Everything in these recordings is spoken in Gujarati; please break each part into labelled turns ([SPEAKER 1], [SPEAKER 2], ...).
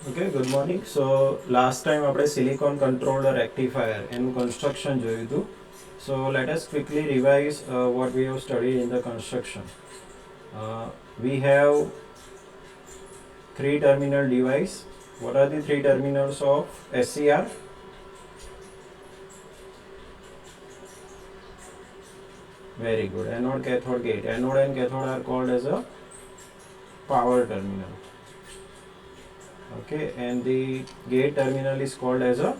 [SPEAKER 1] Okay, good morning. So last time આપણે silicon controller rectifier એનું construction જોયું હતું. So let us quickly revise what we have studied in the construction. We have three terminal device. What are the three terminals of SCR? Very good. Anode, cathode, gate. Anode and cathode are called as a power terminal. Okay, and the gate terminal is called as a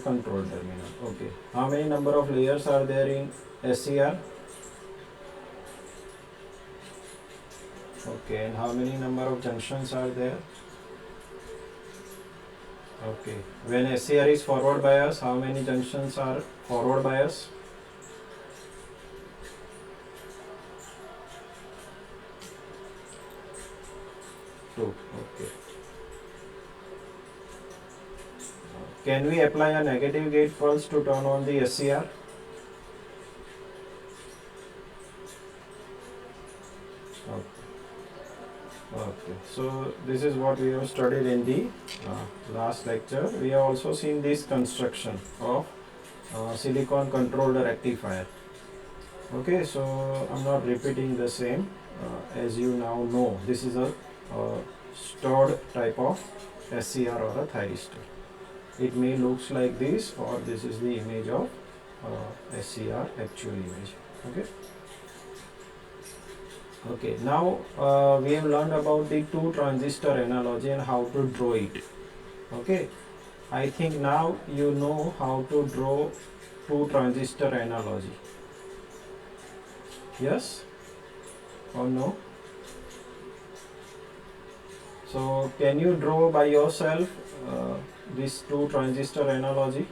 [SPEAKER 1] control terminal. Okay, how many number of layers are there in SCR? Okay, and how many number of junctions are there? Okay, when SCR is forward bias, how many junctions are forward bias? Two. Okay. Can we apply a negative gate pulse to turn on the SCR? Okay, so this is what we have studied in the last lecture. We have also seen this construction of silicon controlled rectifier. Okay, so I'm not repeating the same. As you now know, this is a stored type of SCR or a thyristor. It may looks like this, or this is the image of SCR actual image. Okay. Okay, now we have learned about the two transistor analogy and how to draw it. Okay, I think now you know how to draw two transistor analogy. Yes or no? So can you draw by yourself this two transistor analogy?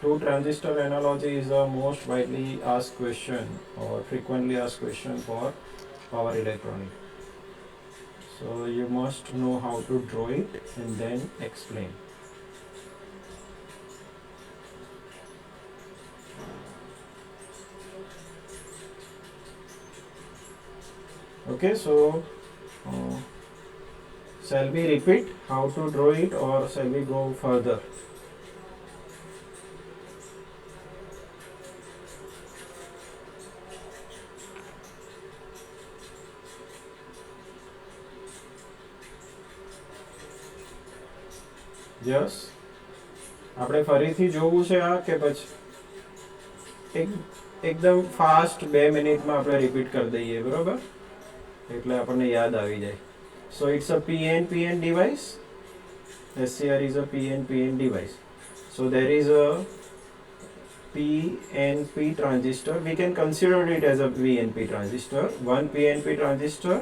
[SPEAKER 1] Two transistor analogy is the most widely asked question or frequently asked question for power electronic. So you must know how to draw it and then explain. Okay, so shall we repeat how to draw it or shall we go further? Yes, આપણે ફરીથી જોવું છે આ કે પછી એકદમ ફાસ્ટ 2 મિનિટમાં આપણે રિપીટ કરી દઈએ, બરોબર? એટલે આપણને યાદ આવી જાય. So it's a PNPN device. SCR is a PNPN device. So there is a PNP transistor. We can consider it as a PNP transistor. One PNP transistor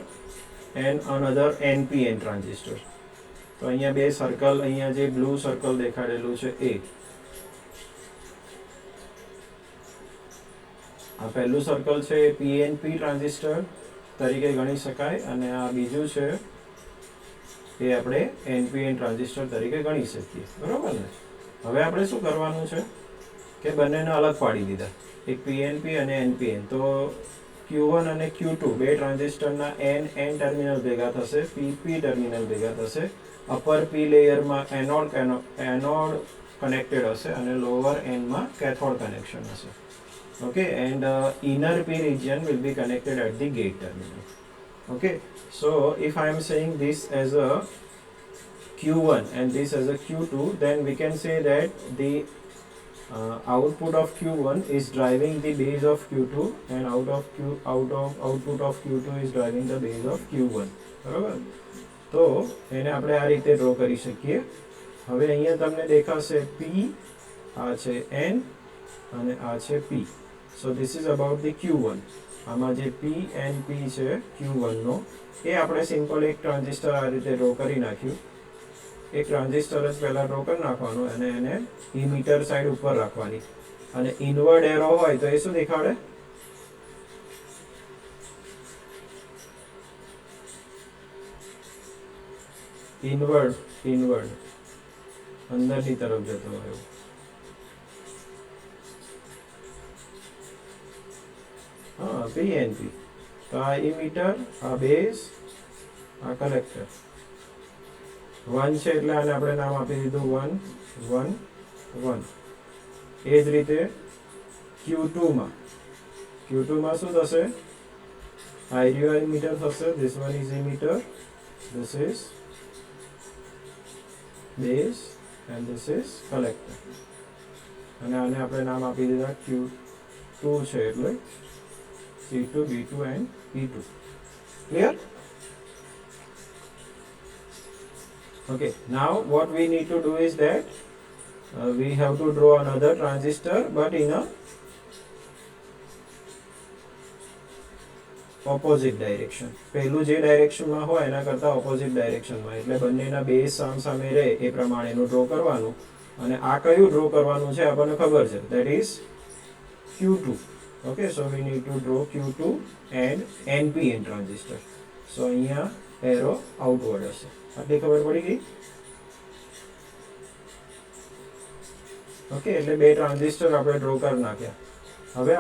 [SPEAKER 1] and another NPN transistor. તો અહીંયા બે સર્કલ, અહીંયા જે બ્લુ સર્કલ દેખાડેલું છે એ આ પહેલું સર્કલ છે એ PNP ટ્રાન્ઝિસ્ટર તરીકે ગણી શકાય અને આ બીજું છે એ આપણે NPN ટ્રાન્ઝિસ્ટર તરીકે ગણી શકીએ, બરોબર ને? હવે આપણે શું કરવાનું છે કે બંનેને અલગ પાડી દીધા, એક PNP અને NPN. તો Q1 અને Q2 બે ટ્રાન્ઝિસ્ટરના N ટર્મિનલ ભેગા થશે, PP ટર્મિનલ ભેગા થશે. અપર P લેયરમાં એનોડ કનેક્ટેડ હશે અને લોઅર એનમાં કેથોડ કનેક્શન હશે. Okay, and inner P region will be connected at the gate terminal. Okay, so if I am saying this as a Q1 and this as a Q2, then we can say that the output of Q1 is driving the base of Q2 and output of Q2 is driving the base of Q1. બરાબર? તો એને આપણે આ રીતે ડ્રો કરી શકીએ. હવે અહીંયા તમને દેખાશે P, આ છે N અને આ છે P. So this is about the Q1. આમાં જે PNP છે Q1 નો એ આપણે સિમ્પલ એક ટ્રાન્ઝિસ્ટર આ રીતે ડ્રો કરી નાખ્યું. એક ટ્રાન્ઝિસ્ટર જ પહેલા ડ્રો કરી નાખવાનું અને એને ઇમીટર સાઈડ ઉપર રાખવાની અને ઇનવર્ડ એરો હોય તો એ શું દેખાડે? ઇનવર્ડ અંદરની તરફ જતો હોય એવું. હા, પીએનપી. તો આ ઇમીટર, આ બેઝ, આ કલેક્ટર. 1 છે એટલે આને આપણે નામ આપી દીધું 1 1 1. એ જ રીતે Q2 માં શું થશે? આઈરિયો ઇમીટર થશે. This one is emitter, this is base and this is collector. અને આને આપણે નામ આપી દીધા Q2 છે એટલે C2, B2 and P2. Clear? Okay, now what we need to do is that we have to draw another transistor but in a opposite direction. પહેલું જે ડાયરેક્શનમાં હોય એના કરતાં ઓપોઝિટ ડાયરેક્શનમાં, એટલે બંનેના બેઝ સામસામે રહે એ પ્રમાણેનું ડ્રો કરવાનું. અને આ કયું ડ્રો કરવાનું છે આપણને ખબર છે, that is Q2. Okay, so we need to draw Q2 and NPN transistor. So અહીંયા એરો આઉટવર્ડ હશે. આટલી ખબર પડી ગઈ? ઓકે, એટલે બે ટ્રાન્ઝિસ્ટર આપણે ડ્રો કરી નાખ્યા. હવે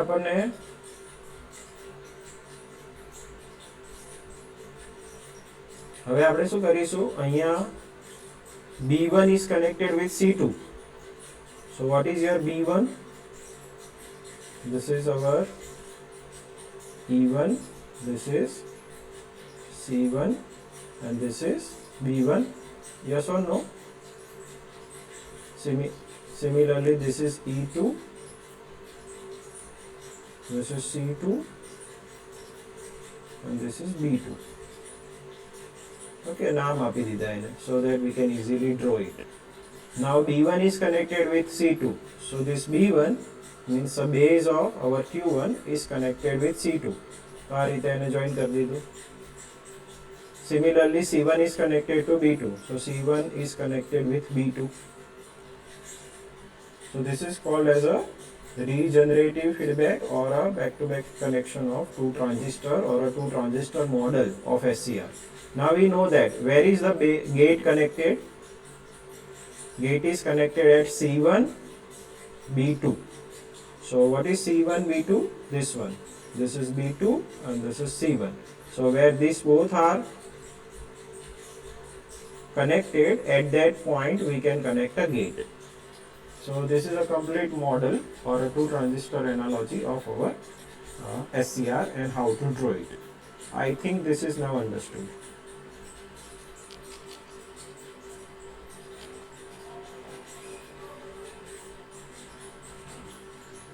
[SPEAKER 1] આપણે શું કરીશું? અહીંયા B1 is connected with C2. So what is your B1? This is our E1, this is C1 and this is B1. Yes or no? Similarly, this is E2, this is C2 and this is B2. Okay, naam api dida hai so that we can easily draw it. Now B1 is connected with C2. So this B1 means the base of our Q1 is connected with C2. तो आ रीते એને join कर દીધું. Similarly, C1 is connected to B2. So C1 is connected with B2. So this is called as a regenerative feedback or a back-to-back connection of two transistor or a two transistor model of SCR. Now we know that where is the gate connected? Gate is connected at C1 B2. So what is C1 B2? This one. This is B2 and this is C1. So where these both are connected, at that point we can connect a gate. So this is a complete model or a two transistor analogy of our SCR and how to draw it. I think this is now understood.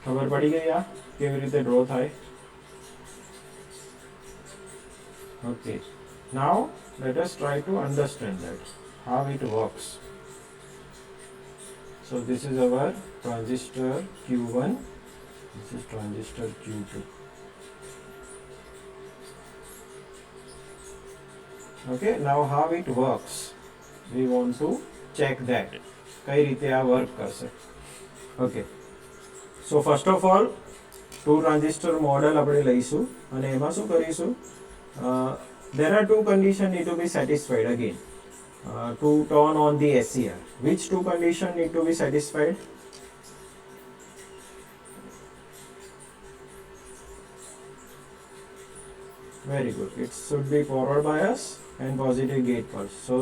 [SPEAKER 1] ખબર પડી ગઈ આ કેવી રીતે ડ્રો થાય? Okay, now let us try to understand that how it works. So this is our transistor Q1, this is transistor Q2. Okay, now how it works, we want to check that કઈ રીતે આ વર્ક કરશે. Okay, so first of all two transistor model આપણે લઈશું અને એમાં શું કરીશું? There are two conditions need to be satisfied again to turn on the SCR. Which two conditions need to be satisfied? Very good. It should be forward bias and positive gate pulse. So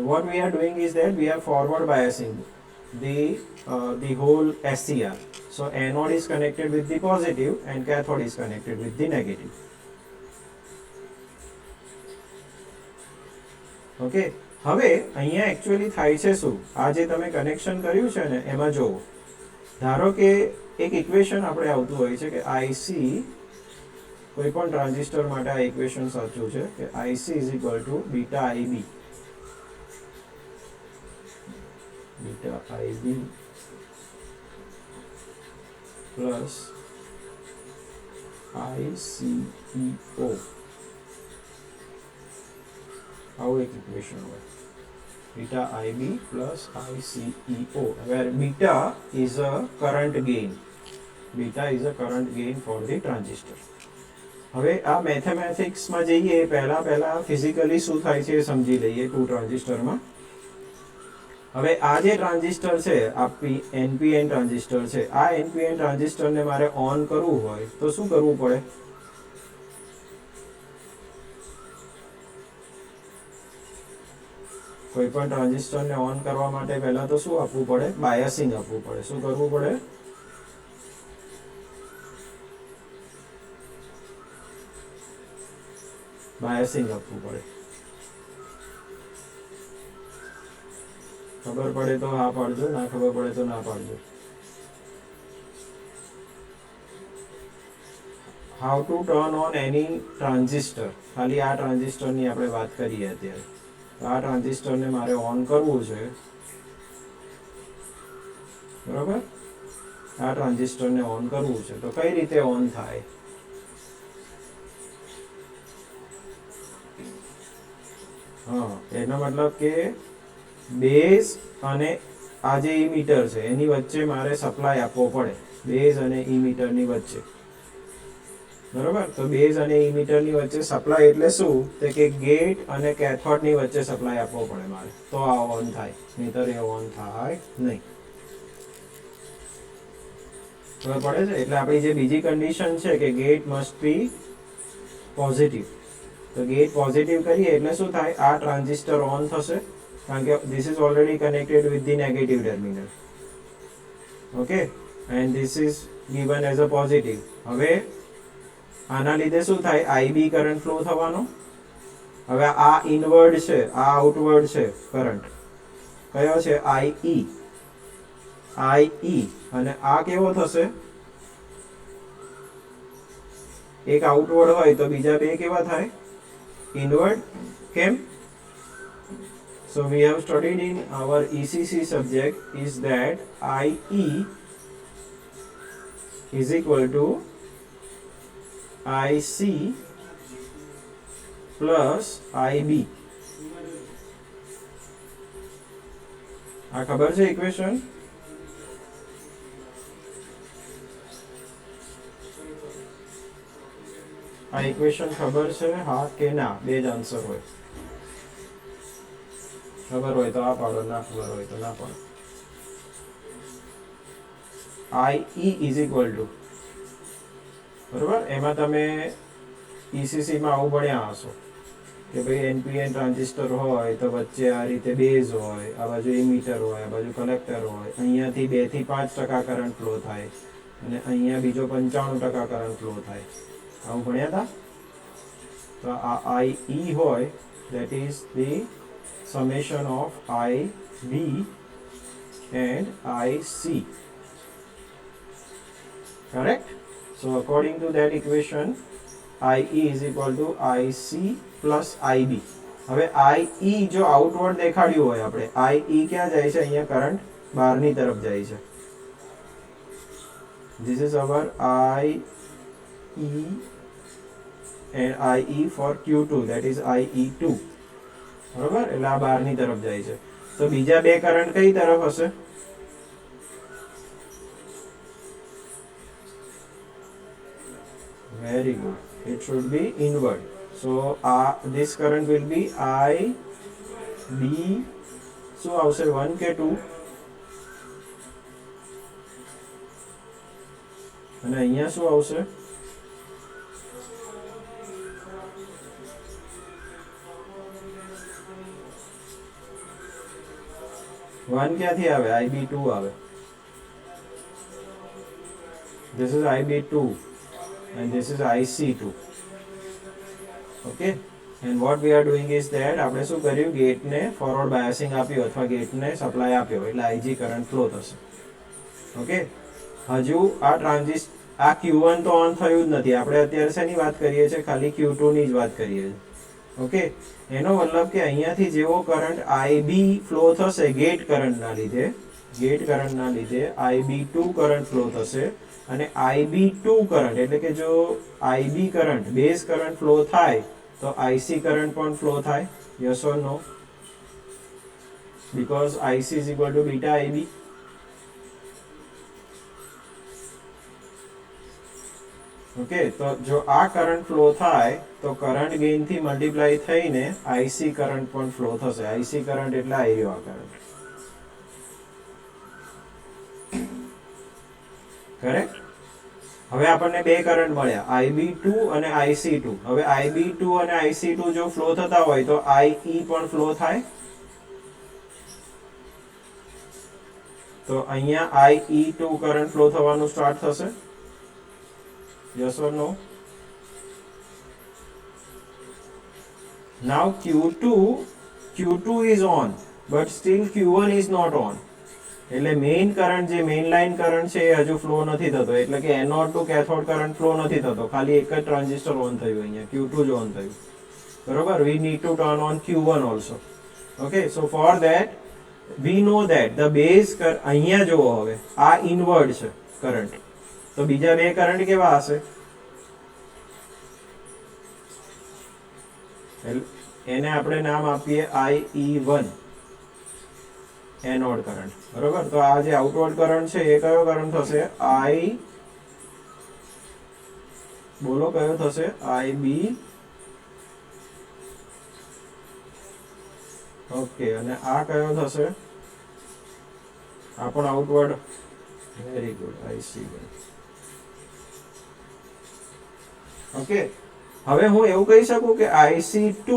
[SPEAKER 1] what we are doing is that we are forward biasing the whole SCR. So anode is connected with the positive and cathode is connected with the negative. Okay, હવે અહીંયા एक्चुअली થાય છે શું? આ જે તમે કનેક્શન કર્યું છે ને એમાં જોવો, ધારો કે એક ઇક્વેશન આપણે આવતું હોય છે કે IC, કોઈ પણ ટ્રાન્ઝિસ્ટર માટે આ ઇક્વેશન સાચું છે કે IC is equal to beta IB. Beta IB plus ICEO. આવું એક ઇક્વેશન હોય, beta IB plus ICEO, where beta is a current gain. Beta is a current gain for the transistor. હવે આ મેથેમેટિક્સમાં જઈએ પહેલા ફિઝિકલી શું થાય છે એ સમજી લઈએ ટુ ટ્રાન્ઝિસ્ટરમાં. હવે આ જે ટ્રાન્ઝિસ્ટર છે આ NPN ટ્રાન્ઝિસ્ટર છે, આ NPN ટ્રાન્ઝિસ્ટરને મારે ઓન કરવું હોય તો શું કરવું પડે? કોઈ પણ ટ્રાન્ઝિસ્ટરને ઓન કરવા માટે પહેલા તો શું આપવું પડે? બાયસિંગ આપવું પડે. શું કરવું પડે? બાયસિંગ આપવું પડે. ખબર પડે તો હા પાડજો, ના ખબર પડે તો ના પાડજો. How to turn on any transistor, ખાલી આ ટ્રાન્ઝિસ્ટરની આપણે વાત કરીએ અત્યારે. તો આ ટ્રાન્ઝિસ્ટરને મારે ઓન કરવું છે, બરોબર? આ ટ્રાન્ઝિસ્ટરને ઓન કરવું છે તો કઈ રીતે ઓન થાય? હા, એનો મતલબ કે બેઝ અને આ જે ઇમીટર છે એની વચ્ચે મારે સપ્લાય આપવો પડે, બેઝ અને ઇમીટરની વચ્ચે, બરોબર? તો બેઝ અને ઇમીટરની વચ્ચે સપ્લાય એટલે શું? તે કે ગેટ અને કેથોડની વચ્ચે સપ્લાય આપવો પડે મારે, તો આ ઓન થાય, નહીતર એ ઓન થાય નહીં. ખબર પડે છે? એટલે આપણી જે બીજી કન્ડિશન છે કે ગેટ મસ્ટ બી પોઝિટિવ, તો ગેટ પોઝિટિવ કરીએ એટલે શું થાય? આ ટ્રાન્ઝિસ્ટર ઓન થશે, કારણ કે this is already connected with the negative terminal, okay, and this is given as a positive. હવે આના લીધે શું થાય? IB કરંટ ફ્લો થવાનો. હવે આ ઇનવર્ડ છે, આ આઉટવર્ડ છે કરંટ, કયો છે? IE, અને આ કેવો થશે? એક આઉટવર્ડ હોય તો બીજા બે કેવા થાય? ઇનવર્ડ. કેમ? So we have studied in our ECC subject is that IE is equal to IC plus IB. આ ખબર છે ઇક્વેશન? આ ઇક્વેશન ખબર છે? હા કે ના? બે જ આન્સર હોય. ખબર હોય તો આ પાડો, ના ખબર હોય તો ના પાડો. IE is equal to, બરોબર? એમાં તમે ECCમાં આવું ભણ્યા હશો કે ભાઈ NPN ટ્રાન્ઝિસ્ટર હોય તો વચ્ચે આ રીતે બેઝ હોય, આ બાજુ ઇમીટર હોય, આ બાજુ કલેક્ટર હોય, અહીંયાથી 2 થી 5% કરંટ ફ્લો થાય અને અહીંયા બીજો 95% કરંટ ફ્લો થાય. આવું ભણ્યા હતા? તો આ IE હોય, that is the summation of IB and IC, correct? So according to that equation IE is equal to IC plus IB. હવે IE જો આઉટવર્ડ દેખાડ્યું હોય આપણે, IE ક્યાં જાય છે? અહીંયા કરંટ બહારની તરફ જાય છે. This is our IE and IE for Q2, that is IE2, બરોબર? એટલે આ બહારની તરફ જાય છે. તો બીજા બે કરંટ કઈ તરફ હશે? Very good. It should be inward. So this current will be IB. શું આવશે? 1 કે 2? અને અહીંયા શું આવશે? 1 ક્યાંથી આવે? IB2 આવે. This is IB2 and this is IC2. Okay, and what we are doing is that આપણે શું કર્યું? ગેટને ફોરવર્ડ બાયસિંગ આપ્યું અથવા ગેટને સપ્લાય આપ્યો એટલે IG કરંટ ફ્લો થશે. ઓકે, હજુ આ Q1 તો ઓન થયું જ નથી. આપણે અત્યારે શેની વાત કરીએ છીએ? ખાલી Q2 ની જ વાત કરીએ છીએ. ઓકે, એનો મતલબ કે અહીંયાથી જેવો કરંટ IB ફ્લો થશે ગેટ કરંટના લીધે, IB2 કરંટ ફ્લો થશે અને IB2 કરંટ એટલે કે જો IB current base current flow થાય તો IC કરંટ પણ ફ્લો થાય. Yes or no? Because IC is equal to beta IB. Okay, તો જો આ કરંટ ફ્લો થાય તો કરંટ ગેઇન થી મલ્ટીપ્લાય થઈને IC કરંટ પણ ફ્લો થશે. IC કરંટ એટલે આ રહ્યો આ કરંટ. કરેક્ટ. હવે આપણને બે કરંટ મળ્યા, IB2 અને IC2. હવે IB2 અને IC2 જો ફ્લો થતા હોય તો IE પણ ફ્લો થાય. તો અહીંયા IE2 કરંટ ફ્લો થવાનું સ્ટાર્ટ થશે. Yes or no? Now Q2 is on, but still Q1 is not on. એટલે મેઇન કરંટ જે મેઇન લાઇન કરંટ છે એ હજુ ફ્લો નથી થતો, એટલે કે anode to cathode current flow નથી થતો, ખાલી એક જ ટ્રાન્ઝિસ્ટર ઓન થયું, અહીંયા Q2 જ ઓન થયું. બરોબર. We need to turn on Q1 also. Okay, so for that we know that the base અહીંયા જુઓ, હવે આ ઇનવર્ડ છે કરંટ, તો બીજા બે કરંટ કેવા હશે? એને આપણે નામ આપીએ IE1, એનોડ કરંટ. બરોબર. તો આ જે આઉટવર્ડ કરંટ છે એ કયો કરંટ થશે? બોલો કયો થશે? IB. ઓકે. અને આ કયો થશે? આ પણ outward. Very good, IC1. Okay. હવે હું એવું કહી શકું કે IC2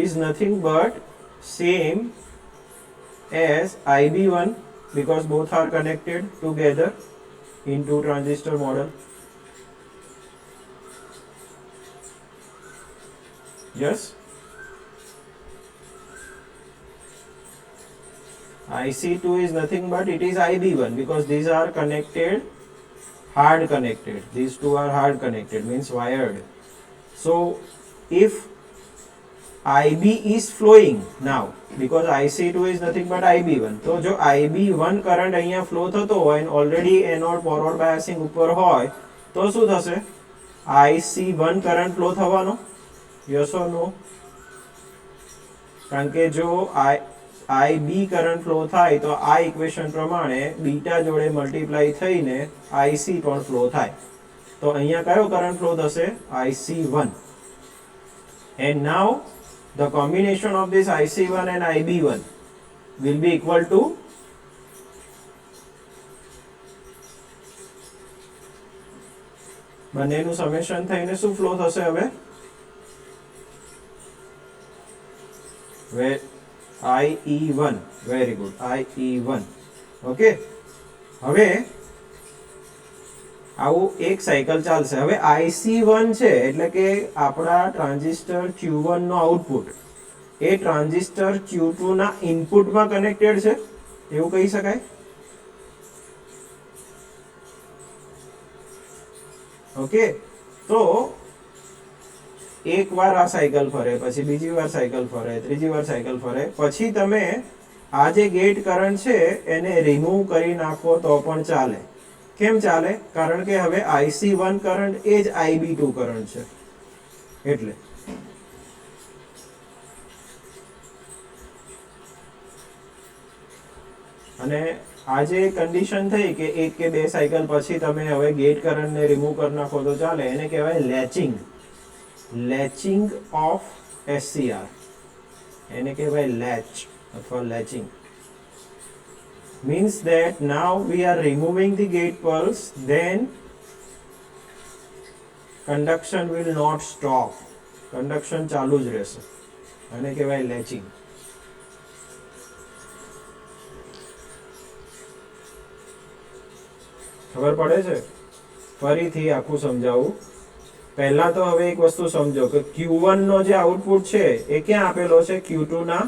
[SPEAKER 1] is nothing but same as IB1 because both are connected together in two transistor model. Yes. IC2 is nothing but it is IB1 because these are connected, hard connected. These two are hard connected, means wired. So if IB is flowing now because IC2 is nothing but IB1, તો જો IB1 કરંટ અહીંયા ફ્લો થતો હોય અને ઓલરેડી એનોડ ફોરવર્ડ બાયસિંગ ઉપર હોય તો શું થશે? IC1 કરંટ ફ્લો થવાનો. યસ ઓર નો? કારણ કે જો IB કરંટ ફ્લો થાય તો આ ઇક્વેશન પ્રમાણે બીટા જોડે મલ્ટીપ્લાય થઈને IC પણ ફ્લો થાય. તો અહીંયા કયો કરંટ ફ્લો થશે? IC1. And now the combination of this IC1 and IB1 will be equal to બંનેનું સમેશન થઈને શું ફ્લો થશે હવે? IE1. Very good, IE1. Okay. હવે આવું એક સાયકલ ચાલશે. હવે IC1 છે એટલે કે આપણા ટ્રાન્ઝિસ્ટર Q1 નો આઉટપુટ એ ટ્રાન્ઝિસ્ટર Q2 ના ઇનપુટમાં કનેક્ટેડ છે એવું કહી શકાય. ઓકે. તો એક વાર આ સાયકલ ફરે, પછી બીજી વાર સાયકલ ફરે, ત્રીજી વાર સાયકલ ફરે, પછી તમે આ જે ગેટ કરંટ છે એને રિમૂવ કરી નાખો તો પણ ચાલે. કેમ ચાલે? કારણ કે હવે IC1 કરંટ એ જ IB2 કરંટ છે એટલે. અને આ જે કન્ડિશન થઈ કે એક કે બે સાયકલ પછી તમે હવે ગેટ કરંટને રિમૂવ કરી નાખો તો ચાલે, એને કહેવાય લેચિંગ. લેચિંગ ઓફ SCR, એને કહેવાય લેચ અથવા latching. Means that now we are removing the gate pulse, then conduction will not stop. Conduction ચાલુ જ રહેશે. આને કહેવાય લેચિંગ. ખબર પડે છે? ફરીથી આખું સમજાવું. પહેલા તો હવે એક વસ્તુ સમજો કે Q1 નો જે આઉટપુટ છે એ ક્યાં આપેલો છે? Q2 ના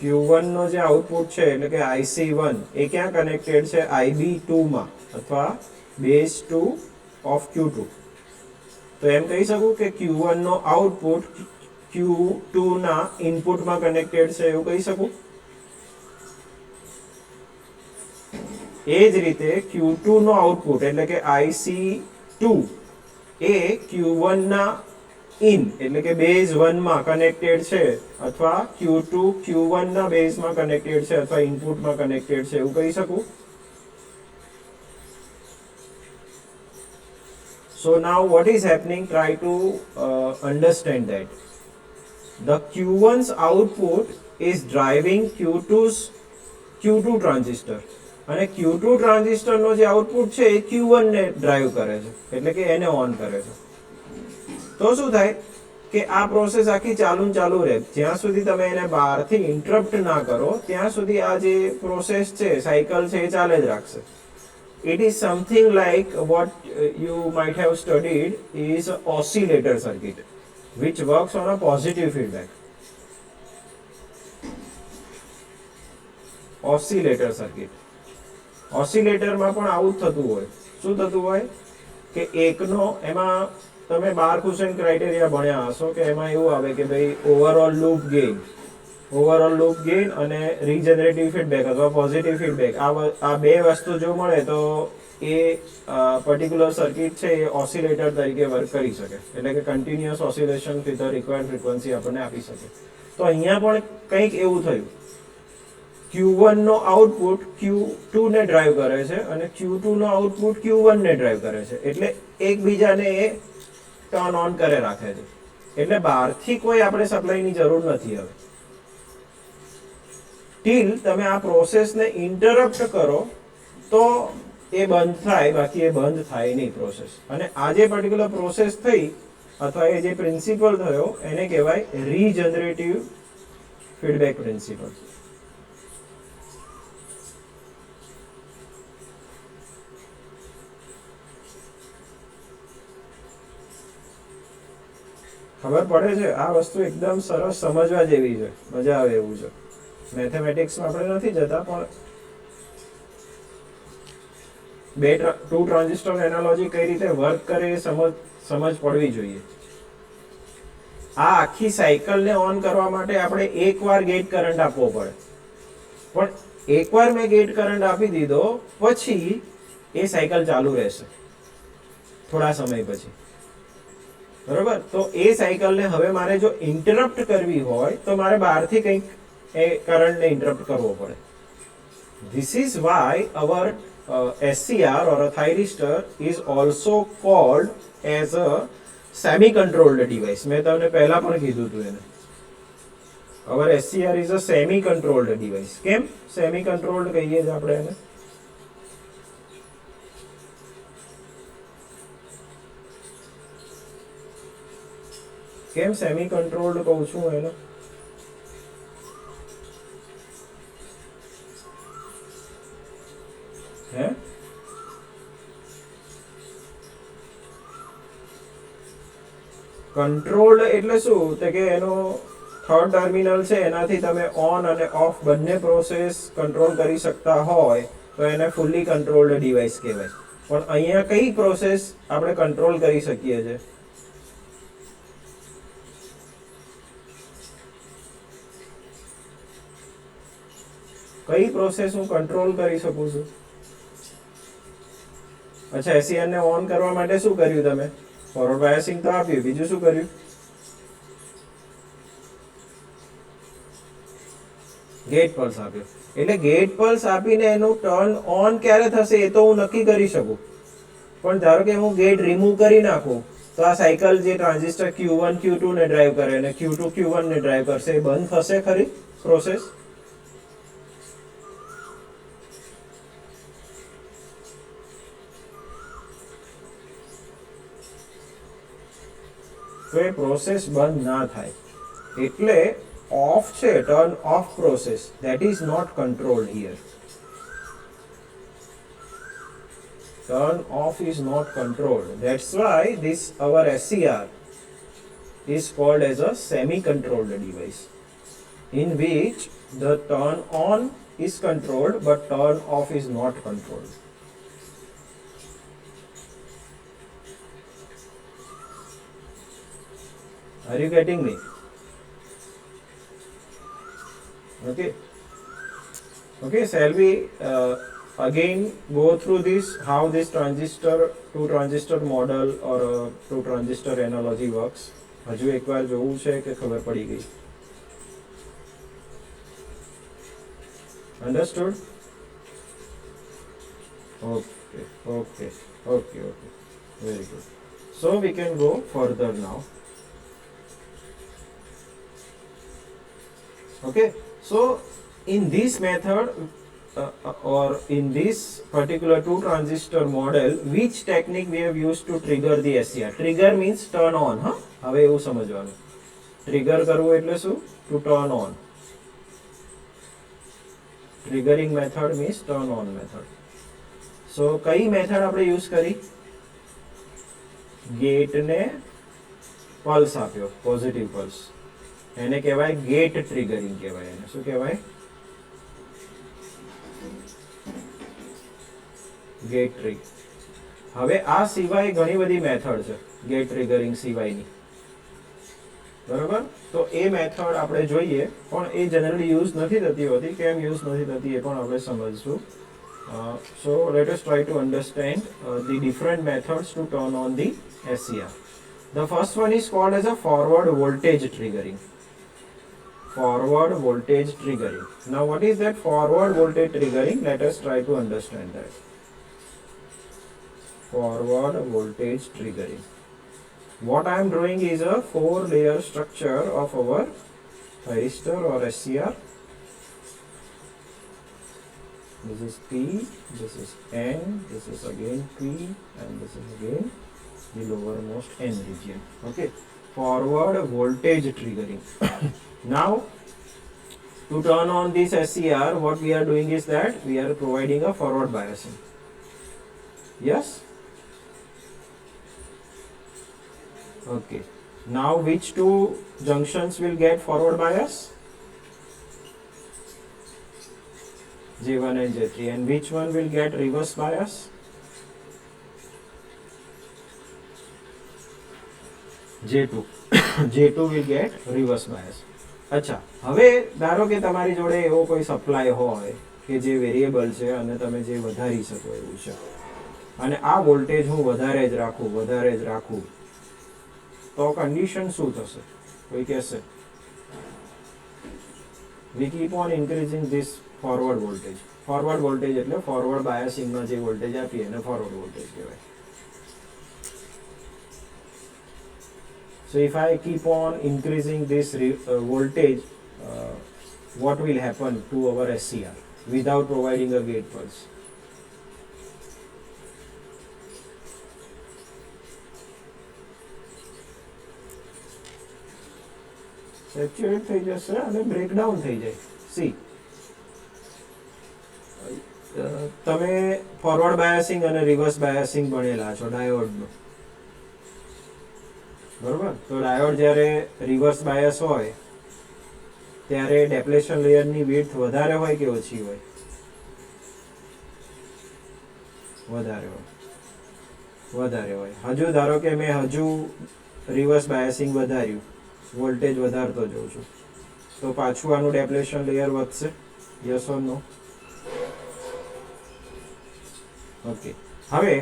[SPEAKER 1] Q1 નો જે આઉટપુટ છે એટલે કે IC1 એ ક્યાં કનેક્ટેડ છે? IB2 માં અથવા બેઝ 2 ઓફ Q2. તો એમ કહી શકું કે Q1 નો આઉટપુટ Q2 ના ઇનપુટમાં કનેક્ટેડ છે એવું કહી શકું. એ જ રીતે Q2 નો આઉટપુટ એટલે કે IC2 એ Q1 ના ઇન એટલે કે બેઝ 1 માં કનેક્ટેડ છે અથવા Q2 Q1 ના બેઝમાં કનેક્ટેડ છે અથવા ઇનપુટમાં કનેક્ટેડ છે એવું કહી શકું. So now what is happening? Try to understand that. The Q1's output is driving Q2 transistor અને Q2 ટ્રાન્ઝિસ્ટરનો જે આઉટપુટ છે એ Q1 ને ડ્રાઈવ કરે છે, એટલે કે એને ઓન કરે છે. તો શું થાય કે આ પ્રોસેસ આખી ચાલુ રહે, જ્યાં સુધી તમે એને બહારથી ઇન્ટરપ્ટ ના કરો ત્યાં સુધી આ જે પ્રોસેસ છે, સાયકલ છે, એ ચાલે જ રાખશે. It is something like what you might have studied is oscillator circuit, which works on a positive feedback. Oscillator circuit, ઓસિલેટરમાં પણ આવું જ થતું હોય. શું થતું હોય કે એકનો એમાં તમે બાર્ક હુસેન ક્રાઇટેરિયા ભણ્યા હશો કે એમાં એવું આવે કે ભાઈ ઓવરઓલ લૂપ ગેઇન અને રીજનરેટિવ ફીડબેક અથવા પોઝિટિવ ફીડબેક, આ બે વસ્તુ જો મળે તો એ પર્ટિક્યુલર સર્કિટ છે એ ઓસિલેટર તરીકે વર્ક કરી શકે, એટલે કે continuous oscillation with the required frequency આપણને આપી શકે. તો અહીંયા પણ કંઈક એવું થયું. Q1 નો આઉટપુટ Q2 ને ડ્રાઈવ કરે છે અને Q2 નો આઉટપુટ Q1 ને ડ્રાઈવ કરે છે, એટલે એકબીજાને એ ટર્ન ઓન કરે રાખે છે. એટલે બહારથી કોઈ આપણે સપ્લાયની જરૂર નથી હવે. ટીલ તમે આ પ્રોસેસને ઇન્ટરપ્ટ કરો તો એ બંધ થાય, બાકી એ બંધ થાય નહીં પ્રોસેસ. અને આ જે પર્ટિક્યુલર પ્રોસેસ થઈ અથવા એ જે પ્રિન્સિપલ થયો એને કહેવાય રીજનરેટિવ ફીડબેક પ્રિન્સિપલ. ખબર પડે છે? આ વસ્તુ એકદમ સરસ સમજવા જેવી છે, મજા આવે એવું છે. મેથેમેટિક્સમાં આપણે નથી જતા, પણ ટુ ટ્રાન્ઝિસ્ટર એનાલોજી કઈ રીતે વર્ક કરે એ સમજ પડવી જોઈએ. આ આખી સાયકલને ઓન કરવા માટે આપણે એકવાર ગેટ કરંટ આપવો પડે, પણ એકવાર મેં ગેટ કરંટ આપી દીધો પછી એ સાયકલ ચાલુ રહેશે થોડા સમય પછી, બરોબર? તો એ સાયકલને હવે મારે જો ઇન્ટરપ્ટ કરવી હોય તો મારે બહારથી કંઈક એ કરંટને ઇન્ટરપ્ટ કરવો પડે. This is why our SCR or a thyristor is also called as a semi-controlled device. મેં તમને પહેલા પણ કીધું હતું એને. Our SCR is a semi-controlled device. કેમ semi-controlled કહીએ છીએ આપણે એને? કેમ સેમી કંટ્રોલ્ડ કહું છું એને? હે? કંટ્રોલ્ડ એટલે શું? તો કે એનો થર્ડ ટર્મિનલ છે એનાથી તમે ઓન અને ઓફ બંને પ્રોસેસ કંટ્રોલ કરી શકતા હોય તો એને ફૂલી કંટ્રોલ્ડ ડિવાઇસ કહેવાય. પણ અહીંયા કઈ પ્રોસેસ આપણે કંટ્રોલ કરી શકીએ છીએ? કઈ પ્રોસેસ હું કંટ્રોલ કરી શકું છું? અચ્છા, SCR ને ઓન કરવા માટે શું કર્યું તમે? ફોરવર્ડ બાયસિંગ તો આપ્યું, બીજું શું કર્યું? ગેટ પલ્સ આપ્યો. એટલે ગેટ પલ્સ આપીને એનું ટર્ન ઓન ક્યારે થશે એ તો હું નક્કી કરી શકું, પણ ધારો કે હું ગેટ રિમૂવ કરી નાખું તો આ સાયકલ જે ટ્રાન્ઝિસ્ટર Q1 Q2 ને ડ્રાઈવ કરે અને Q2 Q1 ને ડ્રાઈવ કરશે એ બંધ થશે ખરી પ્રોસેસ? તો એ પ્રોસેસ બંધ ના થાય. એટલે ઓફ છે, turn off process, that is not controlled here. Turn off is not controlled. That's why this our SCR is called as a semi-controlled device, in which the turn on is controlled but turn off is not controlled. Are you getting me? Okay, shall we again go through this, how this two transistor model or two transistor analogy works? હજુ એકવાર જોવું છે કે ખબર પડી ગઈ? Understood? Okay. Very good. So we can go further now. Okay, so in this method or in this particular two transistor model, which technique we have used to trigger the SCR? Trigger means turn on. હવે એવું સમજવાનું. Trigger કરવું એટલે શું? To turn on. Triggering method means turn on method. So કઈ મેથડ આપણે યુઝ કરી? ગેટને પલ્સ આપ્યો, પોઝિટિવ પલ્સ. એને કહેવાય ગેટ ટ્રિગરિંગ કહેવાય. એને શું કહેવાય? ગેટ ટ્રિગ. હવે આ સિવાય ઘણી બધી મેથડ છે ગેટ ટ્રિગરિંગ સિવાયની, બરાબર? તો એ મેથડ આપણે જોઈએ, પણ એ જનરલી યુઝ નથી થતી હોતી. કેમ યુઝ નથી થતી એ પણ આપણે સમજશું. So let us try to understand the different methods to turn on the SCR. The first one is called as a forward voltage triggering. Forward voltage triggering. Now what is that forward voltage triggering? Let us try to understand that. Forward voltage triggering. What I am drawing is a 4-layer structure of our thyristor or SCR. This is P, this is N, this is again P, and this is again the lowermost N region. Okay, forward voltage triggering. Now, to turn on this SCR, what we are doing is that we are providing a forward biasing. Yes? Okay. Now, which two junctions will get forward bias? J1 and J3. And which one will get reverse bias? J2. J2 will get reverse bias. અચ્છા, હવે ધારો કે તમારી જોડે એવો કોઈ સપ્લાય હોય કે જે વેરિયેબલ છે અને તમે જે વધારી શકો એવું છે, અને આ વોલ્ટેજ હું વધારે જ રાખું, તો કન્ડિશન શું થશે? કોઈ કહેશે? We keep on increasing this forward voltage. Forward voltage એટલે forward biasing માં જે વોલ્ટેજ આપીએ એને forward voltage કહેવાય. So if I keep on increasing this voltage, what will happen to our SCR without providing a gate pulse? Saturate થઈ જશે અને બ્રેકડાઉન થઈ જાય. સી, તમે ફોરવર્ડ બાયસિંગ અને રિવર્સ બાયસિંગ ભણેલા છો ડાયોડનું, બરોબર? તો ડાયોડ જ્યારે રિવર્સ બાયસ હોય ત્યારે ડેપ્લેશન લેયરની વિડ્થ વધારે હોય કે ઓછી હોય? વધારે હોય. હજુ ધારો કે મેં હજુ રિવર્સ બાયસિંગ વધાર્યું, વોલ્ટેજ વધારતો જઉં છું, તો પાછું આનું ડેપ્લેશન લેયર વધશે? Yes or no? ઓકે, હવે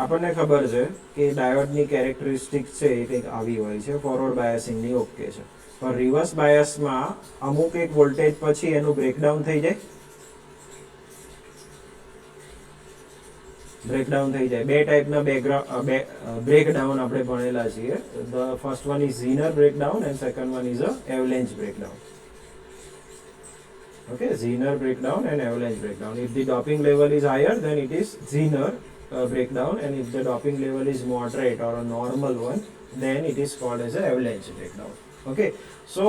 [SPEAKER 1] આપણને ખબર છે કે ડાયોડની કેરેક્ટરિસ્ટિક છે એ કંઈક આવી હોય છે, ફોરવર્ડ બાયસિંગની ઓકે છે, પણ રિવર્સ બાયસમાં અમુક એક વોલ્ટેજ પછી એનું બ્રેકડાઉન થઈ જાય. બે ટાઈપના બ્રેકડાઉન આપણે ભણેલા છીએ. The first one is Zener breakdown and second one is a avalanche breakdown. Okay, Zener breakdown and avalanche breakdown. If the doping level is higher, then it is Zener breakdown, and if the doping level is moderate or a normal one, then it is called as a avalanche breakdown. Okay, so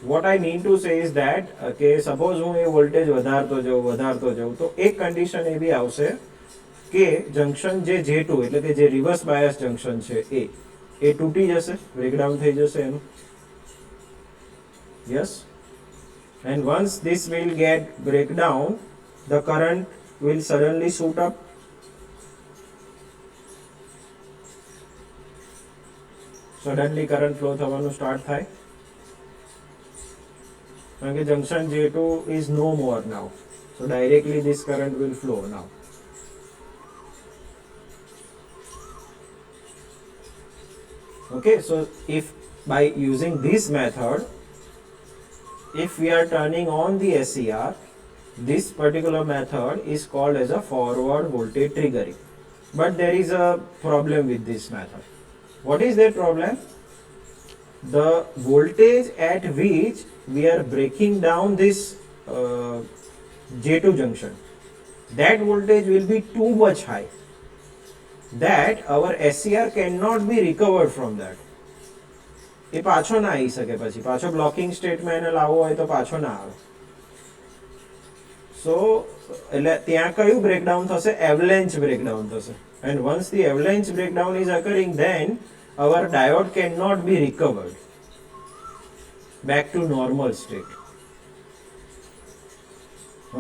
[SPEAKER 1] what I mean to say is that okay, suppose હું એ વોલ્ટેજ વધારતો જાઉં તો એક કન્ડિશન એ બી આવશે કે જંક્શન જે J2 એટલે કે જે રિવર્સ બાયસ જંક્શન છે એ તૂટી જશે, બ્રેકડાઉન થઈ જશે એનું. Yes. And once this will get breakdown, the current will suddenly shoot up. Suddenly current flow થવાનું start થાય, કારણ કે junction J2 is no more now, so directly this current will flow now. Okay, so if by using this method, if we are turning on the SCR, this particular method is called as a forward voltage triggering. but there is a problem with this method. What is that problem? The voltage at which we are breaking down this J2 junction, that voltage will be too much high that our SCR cannot be recovered from that. એ પાછો ના આવી શકે, પછી પાછો બ્લોકિંગ સ્ટેટમાં એને લાવવો હોય તો પાછો ના આવે. સો એટલે ત્યાં કયું બ્રેકડાઉન થશે? એવલેન્ચ બ્રેકડાઉન થશે. And once the avalanche breakdown is occurring, then our diode cannot be recovered back to normal state.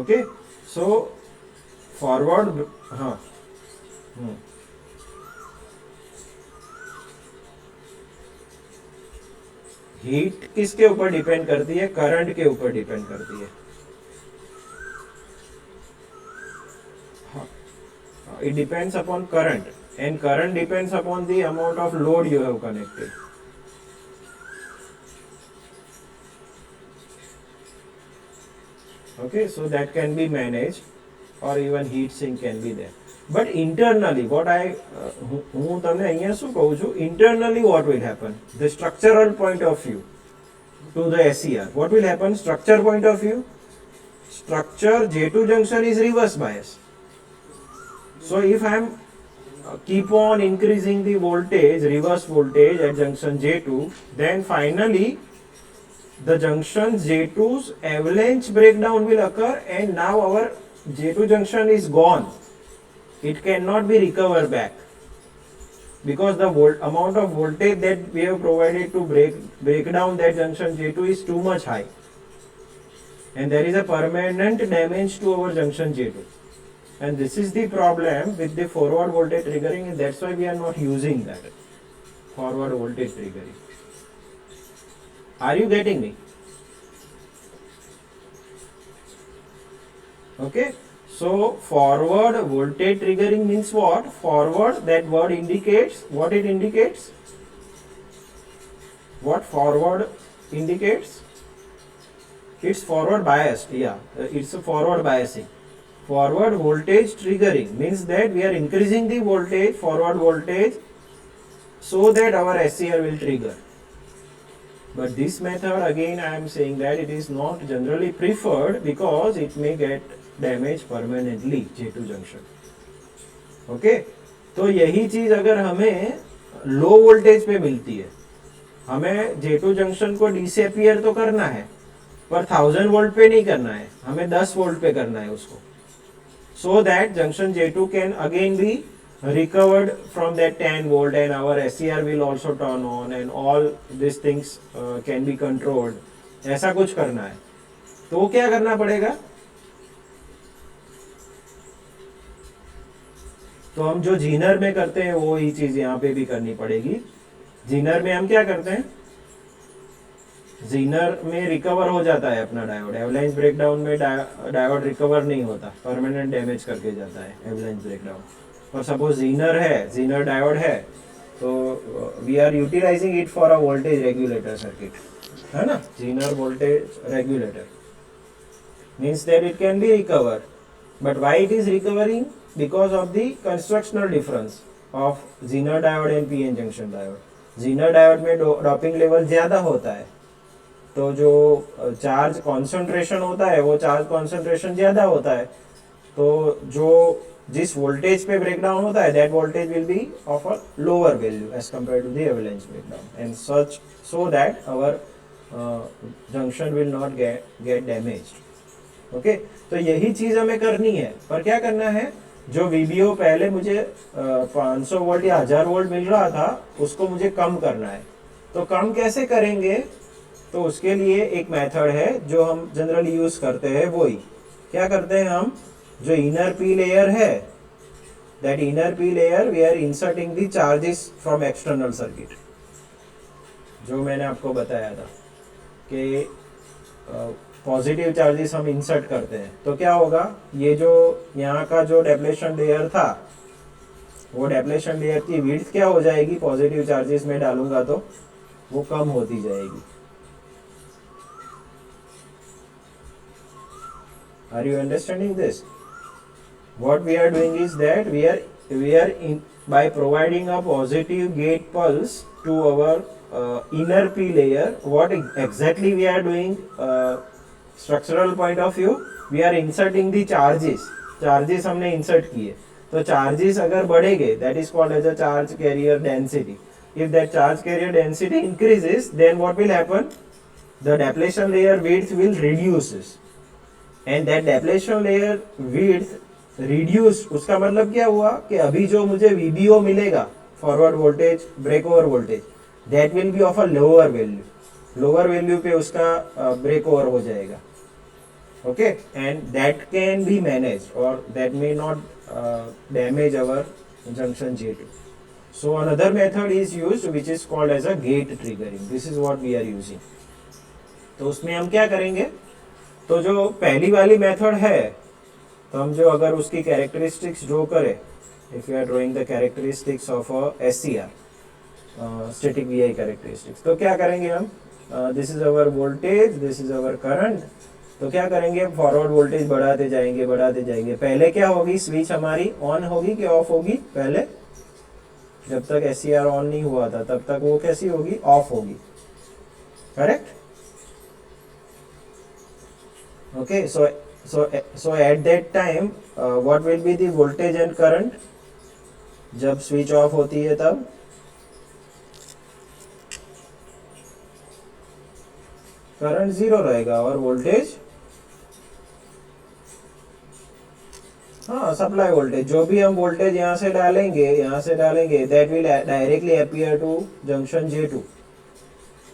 [SPEAKER 1] Okay, so forward heat किसके ऊपर डिपेंड करती है? करंट के ऊपर डिपेंड करती है. It depends upon current, and current depends upon the amount of load you have connected. Okay, so that can be managed, or even heat sink can be there. But internally, what હું તમને અહીંયા શું કહું છું, internally what will happen? The structural point of view to the SCR. What will happen? Structure point of view. Structure J2 junction is reverse bias. So if I am keep on increasing the voltage, reverse voltage at junction J2, then finally the junction J2's avalanche breakdown will occur, and now our J2 junction is gone. It cannot be recovered back because the amount of voltage that we have provided to break down that junction J2 is too much high, and there is a permanent damage to our junction J2. And this is the problem with the forward voltage triggering, and that's why we are not using that forward voltage triggering. Are you getting me? Okay, so forward voltage triggering means what? Forward, that word indicates what? It indicates what? Forward indicates it's forward biased. It's a forward biasing. Forward voltage triggering means that we are increasing the voltage, forward voltage, so that our SCR will trigger. But this method, again I am saying that it is not generally preferred because it may get damaged permanently J2 junction. Okay, तो यही चीज अगर हमें लो वोल्टेज पे मिलती है, हमें J2 जंक्शन को डिसअपियर तो करना है, पर 1000 वोल्ट पे नहीं करना है, हमें 10 वोल्ट पे करना है उसको, so that junction J2 can again be recovered from that 10 volt, and our SCR will also turn on, and all these things can be controlled. ऐसा कुछ करना है तो क्या करना पड़ेगा? तो हम जो जीनर में करते हैं वो ही चीज यहाँ पे भी करनी पड़ेगी. जीनर में हम क्या करते हैं? जीनर में रिकवर हो जाता है अपना डायोड. एवलांच ब्रेकडाउन में डायोड रिकवर नहीं होता, परमानेंट डैमेज करके जाता है एवलांच ब्रेकडाउन. और सपोज जीनर है, जीनर डायोड है, तो we are utilising it for a voltage regulator circuit, है ना? Zener voltage regulator means that it can be recover. But why it is recovering? because of the constructional difference of Zener diode and PN junction diode. Zener diode में डोपिंग लेवल ज्यादा होता है, तो जो चार्ज कॉन्सेंट्रेशन होता है वो चार्ज कॉन्सेंट्रेशन ज्यादा होता है, तो जो जिस वोल्टेज पे ब्रेकडाउन होता है that voltage will be of a lower value as compare to the avalanche breakdown, and such so that our junction will not get damaged. Okay, तो यही चीज हमें करनी है. पर क्या करना है? जो VBO पहले मुझे 500 वोल्ट या 1000 वोल्ट मिल रहा था उसको मुझे कम करना है. तो कम कैसे करेंगे? तो उसके लिए एक मेथड है जो हम जनरली यूज करते हैं. वही क्या करते हैं हम? जो इनर पी लेयर है, that inner P layer we are inserting the charges from external circuit, जो मैंने आपको बताया था कि पॉजिटिव चार्जेस हम इंसर्ट करते हैं. तो क्या होगा? ये जो यहाँ का जो डेप्लेशन लेयर था, वो डेप्लेशन लेयर की विड्थ क्या हो जाएगी? पॉजिटिव चार्जेस में डालूंगा तो वो कम होती जाएगी. Are you understanding this? What we are doing is that we are we are in by providing a positive gate pulse to our inner P layer. What exactly we are doing? Structural point of view, we are inserting the charges हमने insert किए, तो charges अगर बढ़ेंगे, that is called as a charge carrier density. If that charge carrier density increases, then what will happen? The depletion layer width will reduces, and that depletion layer width reduce, उसका मतलब क्या हुआ कि अभी जो मुझे VBO मिलेगा, forward voltage break over voltage, that will be of a lower value पे उसका ब्रेक ओवर हो जाएगा. Okay, and that can be manage और that may not damage our junction J2. So another method is used which is called as a gate triggering. This is what we are using. तो उसमें हम क्या करेंगे, तो जो पहली वाली मेथड है, तो हम जो अगर उसकी कैरेक्टरिस्टिक्स ड्रॉ करें, if you are drawing the characteristics of SCR, static VI characteristics, तो क्या करेंगे हम, this is our voltage, this is our current, तो क्या करेंगे, फॉरवर्ड वोल्टेज बढ़ाते जाएंगे. पहले क्या होगी, स्विच हमारी ऑन होगी कि ऑफ होगी, पहले जब तक SCR ऑन नहीं हुआ था तब तक वो कैसी होगी, ऑफ होगी. Correct. Okay, so at that time what will be the voltage and current? जब स्विच ऑफ होती है तब करंट 0 रहेगा और वोल्टेज, हाँ, सप्लाई वोल्टेज, जो भी हम वोल्टेज यहाँ से डालेंगे that will directly appear to junction J2,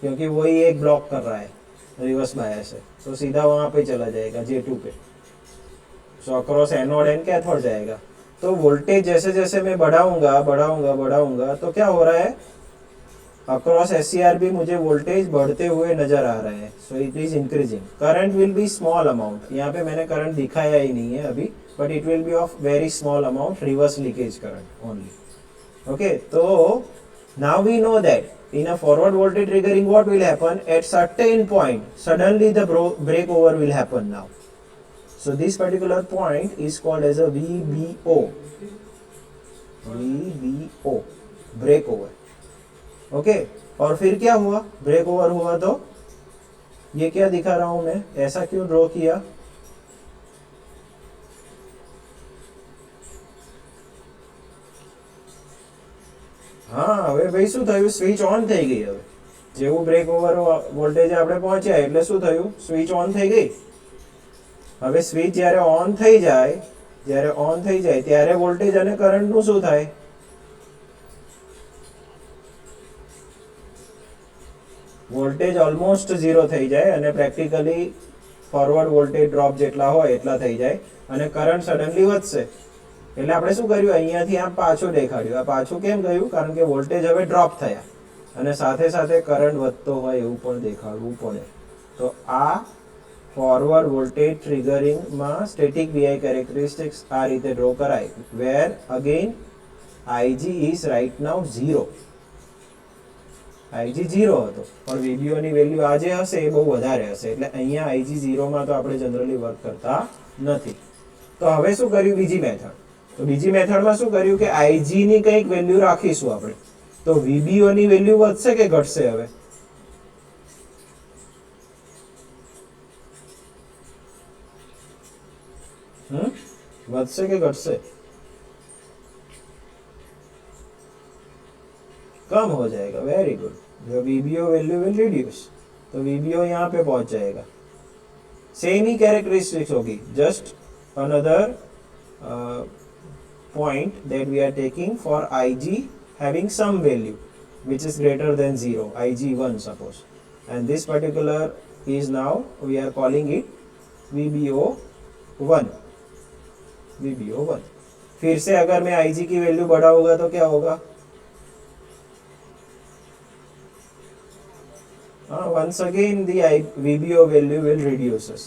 [SPEAKER 1] क्योंकि वही एक ब्लॉक कर रहा है रिवर्स बायस है, तो सीधा वहां पे चला जाएगा J2 पे. सो अक्रॉस एनोड एंड कैथोड जाएगा. तो वोल्टेज जैसे जैसे मैं बढ़ाऊंगा तो क्या हो रहा है, अक्रॉस SCR भी मुझे वोल्टेज बढ़ते हुए नजर आ रहे हैं. So it is increasing. Current will be small amount, यहाँ पे मैंने करंट दिखाया ही नहीं है अभी, but it will be of very small amount, reverse leakage current only. Okay, तो now we know that in a forward voltage triggering what will happen, at certain point suddenly the breakover will happen now. So this particular point is called as a VBO, breakover. Okay, और फिर क्या हुआ, breakover हुआ तो ये क्या दिखा रहा हूं मैं, ऐसा क्यों ड्रॉ किया, હા હવે ભાઈ શું થયું, સ્વિચ ઓન થઈ ગઈ. હવે જેવું બ્રેક ઓવર વોલ્ટેજ આપણે પહોંચ્યા એટલે શું થયું, સ્વિચ ઓન થઈ ગઈ. હવે સ્વિચ જ્યારે ઓન થઈ જાય ત્યારે વોલ્ટેજ અને કરંટનું શું થાય, વોલ્ટેજ ઓલમોસ્ટ 0 થઈ જાય અને પ્રેક્ટિકલી ફોરવર્ડ વોલ્ટેજ ડ્રોપ જેટલા હોય એટલા થઈ જાય અને કરંટ સડનલી વધશે. એટલે આપણે શું કર્યું, અહીંયાથી આમ પાછું દેખાડ્યું. આ પાછું કેમ ગયું, કારણ કે વોલ્ટેજ હવે ડ્રોપ થયા અને સાથે સાથે કરંટ વધતો હોય એવું પણ દેખાડવું પડે. તો આ ફોરવર્ડ વોલ્ટેજ ટ્રિગરિંગમાં સ્ટેટિક VI કેરેક્ટરિસ્ટિક્સ આ રીતે ડ્રો કરાય, where again IG is right now 0. IG 0 હતો, પણ VBO ની વેલ્યુ આજે હશે એ બહુ વધારે હશે, એટલે અહીંયા IG 0 માં તો આપણે જનરલી વર્ક કરતા નથી. તો હવે શું કર્યું, બીજી મેથડ. તો બીજી મેથડમાં શું કર્યું કે IG ની કંઈક વેલ્યુ રાખીશું આપણે, તો VBO ની વેલ્યુ વધશે કે ઘટશે, હવે વધશે કે ઘટશે, कम हो जाएगा. Very good. जो VBO वैल्यू विल रिड्यूस, तो VBO यहाँ पे पहुंच जाएगा. सेम ही कैरेक्टरिस्टिक्स होगी, just another point that we are taking for IG having some value which is greater than 0, IG1 suppose, and this particular is now we are calling it VBO1. फिर से अगर मैं IG की वैल्यू बढ़ाऊंगा तो क्या होगा, once again the VBO value will reduces.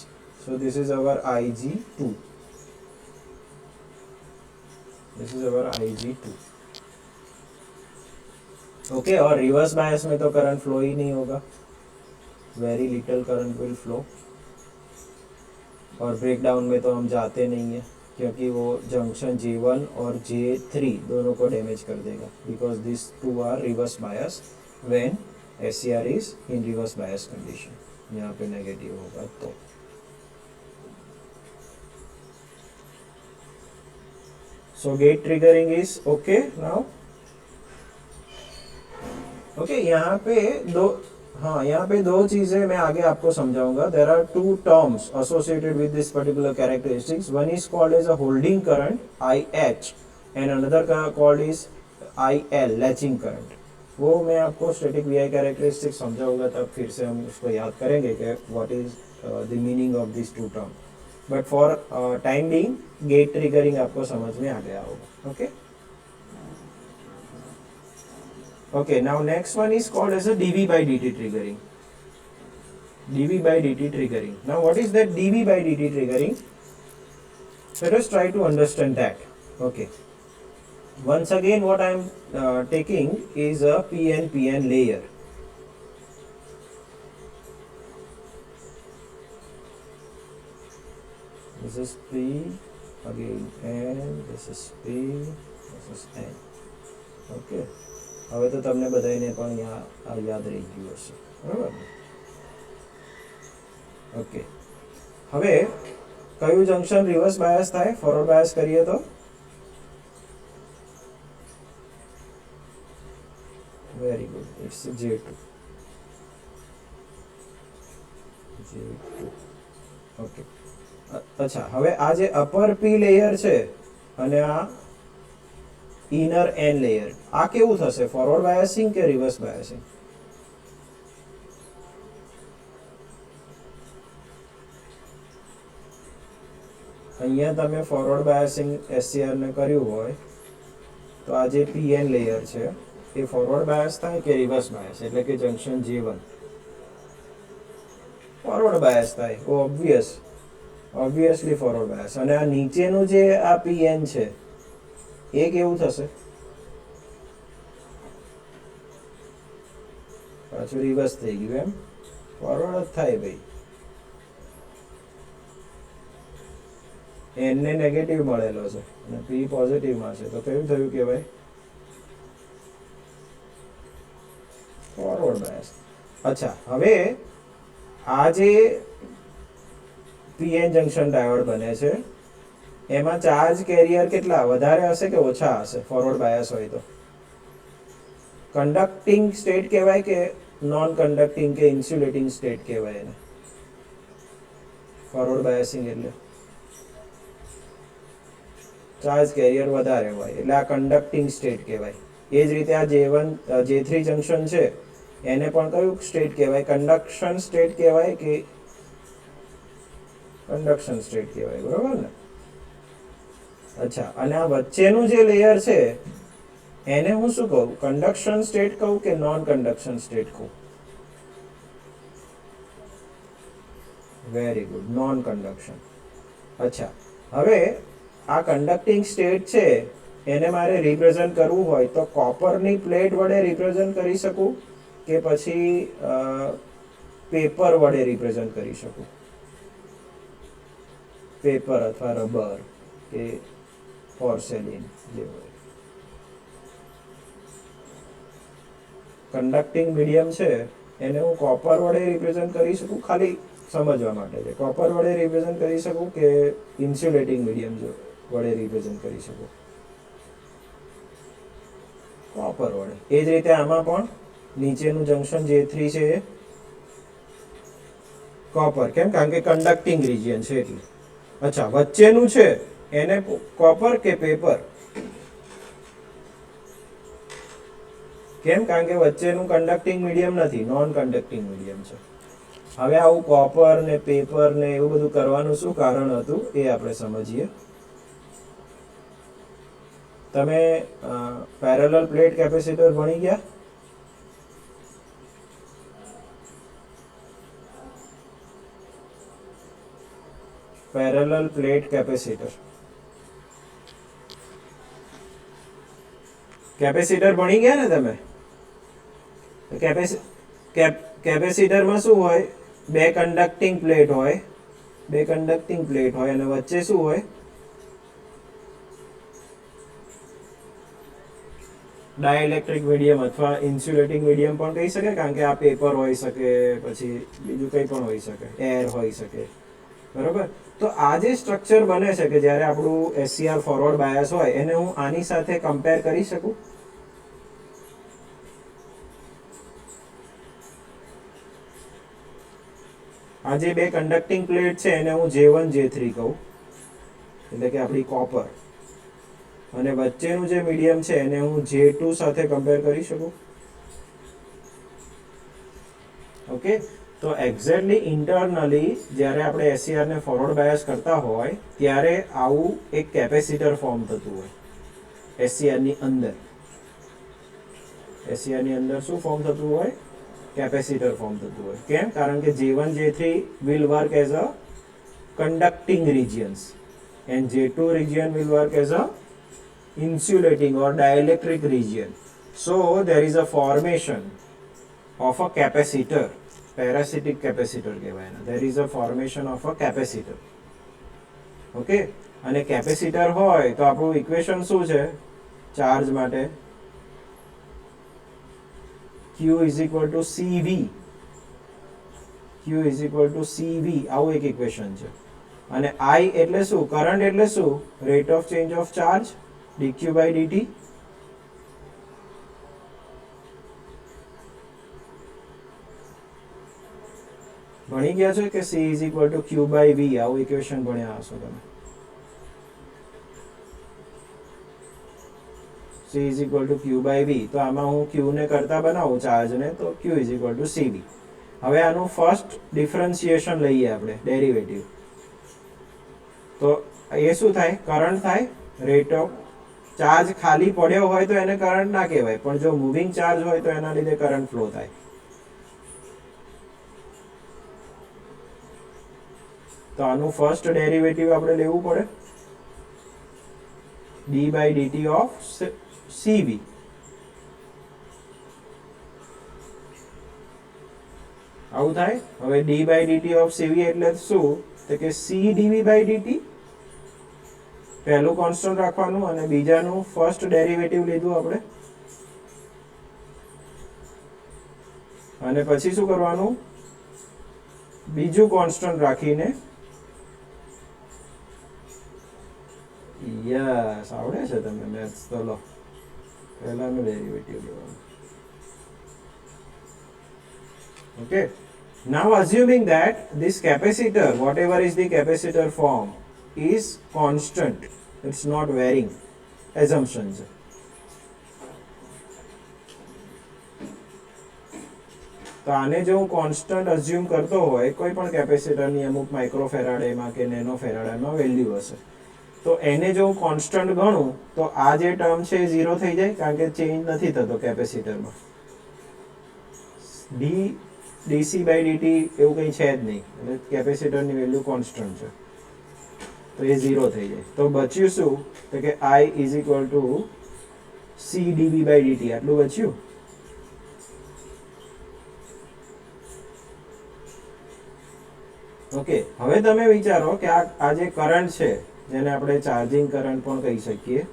[SPEAKER 1] So this is our IG2. This is our IG2. Okay, और रिवर्स बायस में तो करंट फ्लो ही नहीं होगा, very little current will flow, और ब्रेकडाउन में तो हम जाते नहीं है, क्योंकि वो जंक्शन J1 और J3 दोनों को डैमेज कर देगा, because this two are reverse bias when SCR is in reverse bias condition. यहाँ पे नेगेटिव होगा तो so gate triggering is okay now. Okay, यहाँ पे दो, हाँ यहाँ पे दो चीजें मैं आगे आपको समझाऊंगा। There are two terms associated with this particular characteristics. One is called as a holding current IH and another called is IL latching current. वो मैं आपको स्टैटिक VI कैरेक्टरिस्टिक्स समझाऊंगा, तब फिर से हम उसको याद करेंगे कि what is the meaning of this two term. But for time being gate triggering आपको समझ में आ गया होगा। Okay okay, now next one is called as a dv by dt triggering. dv by dt triggering. Now what is that dv by dt triggering? Let us try to understand that. Okay, once again what I am taking is a PN layer. This is P again N, this is P, this is N. Okay, હવે તો તમને બધાને પણ યાદ રહી ગયું હશે, બરાબર ને? ઓકે, હવે કયું જંક્શન રિવર્સ બાયસ થાય ફોરવર્ડ બાયસ કરીએ તો? Very good, it's J2. Okay, અચ્છા, હવે આ જે અપર P લેયર છે અને આ ઇનર N લેયર, આ કેવું થશે? ફોરવર્ડ બાયસિંગ કે રિવર્સ બાયસિંગ? અહીંયા તમે ફોરવર્ડ બાયસિંગ SCR ને કર્યું હોય તો આ જે PN લેયર છે એ ફોરવર્ડ બાયસ થાય કે રિવર્સ બાયસ? એટલે કે જંક્શન J1 ફોરવર્ડ બાયસ થાય, ઓબ્વિયસલી ફોરવર્ડ બાયસ। અને આ નીચેનું જે આ PN છે એ કેવું થશે? પાછું રિવર્સ થઈ ગયું, એમ ફોરવર્ડ જ થાય ભાઈ। N ને નેગેટિવ મળેલો છે અને P પોઝિટિવમાં છે, તો કેવું થયું કહેવાય? Forward bias. અચ્છા, હવે આ જે PN જંક્શન ડાયોડ બને છે એમાં ચાર્જ કેરિયર કેટલા વધારે હશે કે ઓછા હશે ફોરવર્ડ બાયસ હોય તો? કંડક્ટિંગ સ્ટેટ કહેવાય કે નોન કંડક્ટિંગ કે ઇન્સ્યુલેટિંગ સ્ટેટ કહેવાય એને? ફોરવર્ડ બાયસિંગ એટલે ચાર્જ કેરિયર વધારે હોય એટલે આ કંડક્ટિંગ સ્ટેટ કહેવાય। એ જ રીતે આ J1 J3 જંક્શન છે એને પણ કયું સ્ટેટ કહેવાય? કંડક્શન સ્ટેટ કહેવાય કે કંડક્શન સ્ટેટ કહેવાય, બરોબર ને? અચ્છા, અને આ વચ્ચેનું જે લેયર છે એને હું શું કહું? કંડક્શન સ્ટેટ કહું કે નોન કંડક્શન સ્ટેટ કહું? Very good, non conduction. અચ્છા, હવે આ કંડક્ટિંગ સ્ટેટ છે એને મારે રિપ્રેઝન્ટ કરવું હોય તો કોપરની પ્લેટ વડે રિપ્રેઝન્ટ કરી શકું કે પછી પેપર વડે રિપ્રેઝન્ટ કરી શકું? પેપર અથવા રબર કે પોર્સેલિન જે હોય। કંડક્ટિંગ મીડિયમ છે એને હું કોપર વડે રિપ્રેઝન્ટ કરી શકું? ખાલી સમજવા માટે છે, કોપર વડે રિપ્રેઝન્ટ કરી શકું કે ઇન્સ્યુલેટિંગ મીડિયમ વડે રિપ્રેઝન્ટ કરી શકું? કોપર વડે। એ જ રીતે આમાં પણ નીચેનું જંક્શન J3 છે એ કોપર, કેમ? કારણ કે કંડક્ટિંગ રિજિયન છે એટલે। અચ્છા, વચ્ચેનું છે એને કોપર કે પેપર? કેમ? કારણ કે વચ્ચેનું કંડક્ટિંગ મીડિયમ નથી, નોન કંડક્ટિંગ મીડિયમ છે। હવે આવું કોપર ને પેપર ને એવું બધું કરવાનું શું કારણ હતું એ આપણે સમજીએ। તમે પેરેલલ પ્લેટ કેપેસિટર ભણી ગયા? પેરેલલ પ્લેટ કેપેસિટર ભણી ગયા ને તમે? કેપેસિટરમાં શું હોય? બે કંડક્ટિંગ પ્લેટ હોય અને વચ્ચે શું હોય? ડાયઇલેક્ટ્રિક મીડિયમ અથવા ઇન્સ્યુલેટિંગ મીડિયમ પણ કહી શકાય, કારણ કે આ પેપર હોઈ શકે, પછી બીજું કંઈ પણ હોઈ શકે, એર હોઈ શકે, બરોબર. તો આ જે સ્ટ્રક્ચર બને છે કે જ્યારે આપણું એસસીઆર ફોરવર્ડ બાયસ હોય એને હું આની સાથે કમ્પેર કરી શકું. આ જે બે કન્ડક્ટિંગ પ્લેટ છે એને હું J1 J3 કહું, એટલે કે આપણી કોપર, અને વચ્ચેનું જે મીડિયમ છે એને હું J2 સાથે કમ્પેર કરી શકું. ઓકે, તો એક્ઝેક્ટલી ઇન્ટરનલી જ્યારે આપણે એસસીઆર ને ફોરવર્ડ બાયસ કરતા હોય ત્યારે આવું એક કેપેસિટર ફોર્મ થતું હોય એસસીઆર ની અંદર. એસસીઆર ની અંદર શું ફોર્મ થતું હોય? કેપેસિટર ફોર્મ થતું હોય. કેમ? કારણ કે J1 J3 will work as a conducting regions and J2 region will work as a insulating or dielectric region. So there is a formation of a capacitor, parasitic capacitor કહેવાય એને. There is a formation of a capacitor. Okay, અને કેપેસિટર હોય તો આપણું ઇક્વેશન શું છે ચાર્જ માટે? Q is equal to CV. Q is equal to CV, આવું એક ઇક્વેશન છે. અને I એટલે શું? કરંટ એટલે શું? Rate of change of charge, dq by dt. ભણી ગયા છો કે C is equal to Q by V, આવું ઇક્વેશન ભણ્યા હશો તમે. C is equal to Q by V. તો આમાં હું Q ને કરતા બનાવું ચાર્જ ને, તો Q is equal to CV. હવે આનું ફર્સ્ટ ડિફરન્શિએશન લઈએ આપણે, ડેરિવેટિવ. તો એ શું થાય? કરંટ થાય. રેટ ઓફ ચાર્જ ખાલી પડ્યો હોય તો એને કરંટ ના કહેવાય, પણ જો મૂવિંગ ચાર્જ હોય તો એના લીધે કરંટ ફ્લો થાય. તો આનું ફર્સ્ટ ડેરિવેટિવ આપણે લેવું પડે, d by dt of CV. આવું થાય. હવે d by dt of CV એટલે શું? તો કે C dV by dt. પહેલું કોન્સ્ટન્ટ રાખવાનું અને બીજાનું ફર્સ્ટ ડેરિવેટિવ લીધું આપણે, અને પછી શું કરવાનું? બીજું કોન્સ્ટન્ટ રાખીને, યસ, આવડે છે તમને મેથ્સ, તો લો પહેલાનું ડેરિવેટિવ લેવાનું. Okay, now assuming that this capacitor, whatever is the capacitor form, is constant, it's not varying, assumption છે. તો આને જો હું કોન્સ્ટન્ટ અઝ્યુમ કરતો હોય કોઈ પણ કેપેસિટરની, અમુક માઇક્રોફેરાડેમાં કે નેનો ફેરાડેમાં વેલ્યુ હશે, તો એને જો હું કોન્સ્ટન્ટ ગણું તો આ જે ટર્મ છે એ 0 થઈ જાય, કારણ કે ચેન્જ નથી થતો કેપેસિટરમાં. dc by dt એવું કંઈ છે જ નહીં, એટલે કેપેસિટરની વેલ્યુ કોન્સ્ટન્ટ છે, તો એ 0 થઈ જાય. તો બચ્યું શું? તો કે I is equal to C dV by dt, આટલું બચ્યું. ઓકે, હવે તમે વિચારો કે આ જે કરંટ છે, જેને આપણે ચાર્જિંગ કરંટ પણ કહી શકીએ,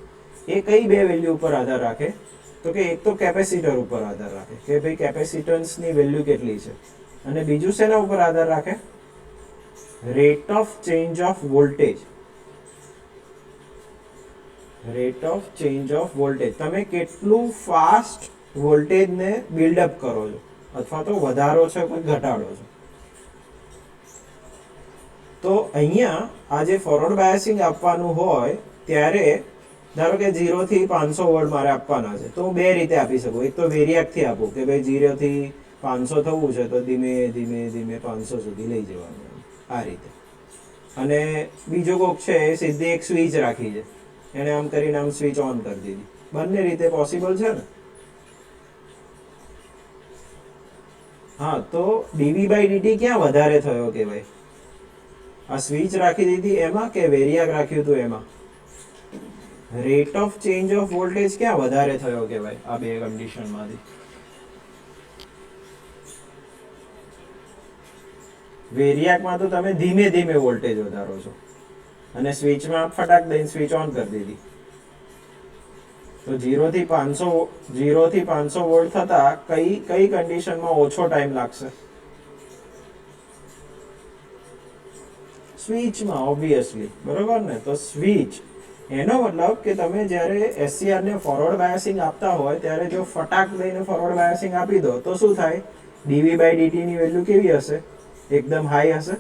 [SPEAKER 1] એ કઈ બે વેલ્યુ ઉપર આધાર રાખે? તો કે એક તો કેપેસિટર ઉપર આધાર રાખે કે ભાઈ કેપેસિટન્સની વેલ્યુ કેટલી છે, અને બીજું શેના ઉપર આધાર રાખે? Rate of change of voltage. Rate of change of voltage, તમે કેટલું ફાસ્ટ વોલ્ટેજને બિલ્ડઅપ કરો છો, અથવા તો વધારો છે કે ઘટાડો છો. તો અહીંયા આ જે ફોરવર્ડ બાયસિંગ આપવાનું હોય ત્યારે ધારો કે 0 થી 500 વોલ્ટ મારે આપવાના છે, તો હું બે રીતે આપી શકું. એક તો વેરિયાકથી આપું કે ભાઈ 0 થી 500 થવું છે તો ધીમે ધીમે ધીમે 500 સુધી લઈ જવાનું, આ રીતે. અને બીજો કોક છે એ સીધી એક સ્વિચ રાખી છે, એને આમ કરીને આમ સ્વિચ ઓન કરી દીધી. બંને રીતે પોસિબલ છે ને? હા, તો dV by dt ક્યાં વધારે થયો કે ભાઈ? આ સ્વિચ રાખી દીધી એમાં કે વેરિયાક રાખ્યું હતું એમાં? Rate of change of voltage ક્યાં વધારે થયો કે ભાઈ આ બે કન્ડિશનમાંથી? વેરિયાકમાં તો તમે ધીમે ધીમે વોલ્ટેજ વધારો છો, અને સ્વિચમાં ફટાક દઈને સ્વિચ ઓન કરી દીધી. તો 0 થી 500 વોલ્ટ થતા કઈ કન્ડિશનમાં ઓછો ટાઈમ લાગશે? સ્વિચમાં ઓબ્વિયસલી, બરોબર ને? તો સ્વિચ એનો મતલબ કે તમે જ્યારે એસસીઆર ને ફોરવર્ડ બાયસિંગ આપતા હોય ત્યારે જો ફટાક લઈને ફોરવર્ડ બાયસિંગ આપી દો તો શું થાય? dV/dt ની વેલ્યુ કેવી હશે? એકદમ હાઈ હશે?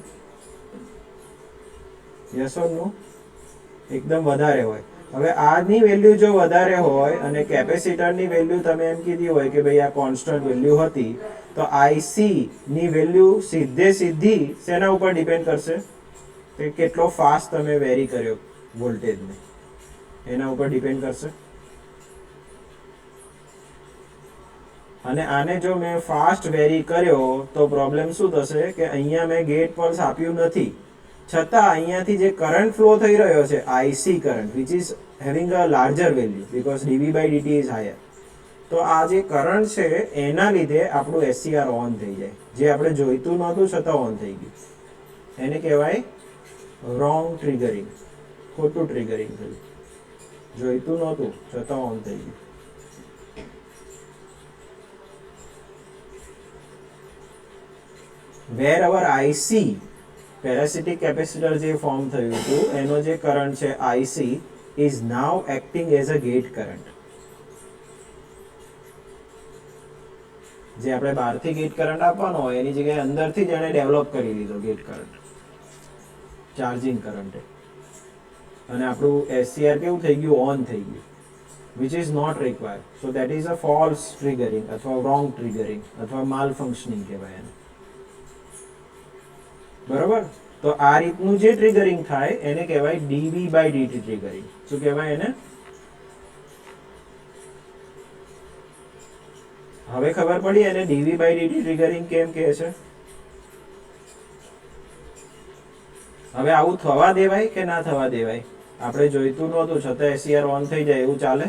[SPEAKER 1] યસ ઓર નો? એકદમ વધારે હોય. હવે આની વેલ્યુ જો વધારે હોય અને કેપેસિટરની વેલ્યુ તમે એમ કીધી હોય કે ભાઈ આ કોન્સ્ટન્ટ વેલ્યુ હતી, તો આઈસી ની વેલ્યુ સીધી શેના ઉપર ડિપેન્ડ કરશે? કે કેટલો ફાસ્ટ તમે વેરી કર્યો વોલ્ટેજને, એના ઉપર ડિપેન્ડ કરશે. અને આને જો મેં ફાસ્ટ વેરી કર્યો તો પ્રોબ્લેમ શું થશે કે અહીંયા મેં ગેટ પલ્સ આપ્યું નથી, છતાં અહીંયાથી જે કરંટ ફ્લો થઈ રહ્યો છે IC current which is having a larger value because dV/dt is higher, તો આ જે કરંટ છે એના લીધે આપણું એસસીઆર ઓન થઈ જાય, જે આપણે જોઈતું નહોતું છતાં ઓન થઈ ગયું. એને કહેવાય રોંગ ટ્રિગરિંગ, ખોટું ટ્રિગરિંગ થયું, જોઈતું નહોતું છતાં ઓન થઈ ગયું. wherever IC પેરાસિટિક કેપેસિટર જે ફોર્મ થયું હતું એનો જે કરંટ છે IC is now acting as a gate current. જે આપણે બહારથી ગેટ કરંટ આપવાનો હોય એની જગ્યાએ અંદરથી જ એને ડેવલપ કરી લીધો ગેટ કરંટ, ચાર્જિંગ કરંટ, અને આપણું એસસીઆર કેવું થઈ ગયું? ઓન થઈ ગયું, which is not required. So that is a false triggering અથવા wrong triggering અથવા malfunctioning કહેવાય એને, બરોબર? તો આ રીતનું જે ટ્રિગરિંગ થાય એને કહેવાય dV/dt ટ્રિગરિંગ. શું કહેવાય એને? હવે ખબર પડી એને dV/dt ટ્રિગરિંગ કેમ કહે છે? હવે આવું થવા દેવાય કે ના થવા દેવાય? આપણે જોઈતું નહોતું છતાં એસસીઆર ઓન થઈ જાય એવું ચાલે?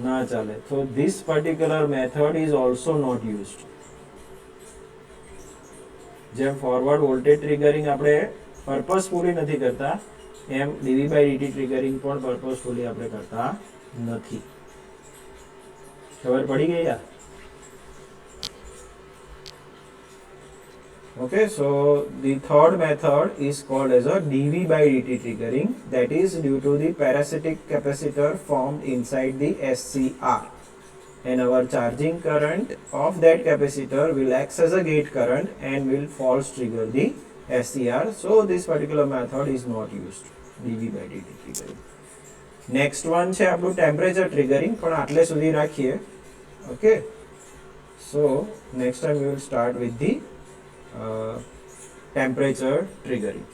[SPEAKER 1] ના ચાલે. So this particular method is also not used. જેમ ફોરવર્ડ વોલ્ટેજ ટ્રિગરિંગ આપણે પર્પસફુલી નથી કરતા, એમ dV/dt ટ્રિગરિંગ પણ પર્પસફુલી આપણે કરતા નથી. ખબર પડી ગઈ? Okay, so the third method is called as a dV/dt triggering, that is due to the parasitic capacitor formed inside the SCR, and our charging current of that capacitor will act as a gate current and will false trigger the SCR. So this particular method is not used, dV/dt triggering. Next one છે આપણું temperature triggering, પણ આટલે સુધી રાખીએ. Okay, so next time we will start with the temperature triggering.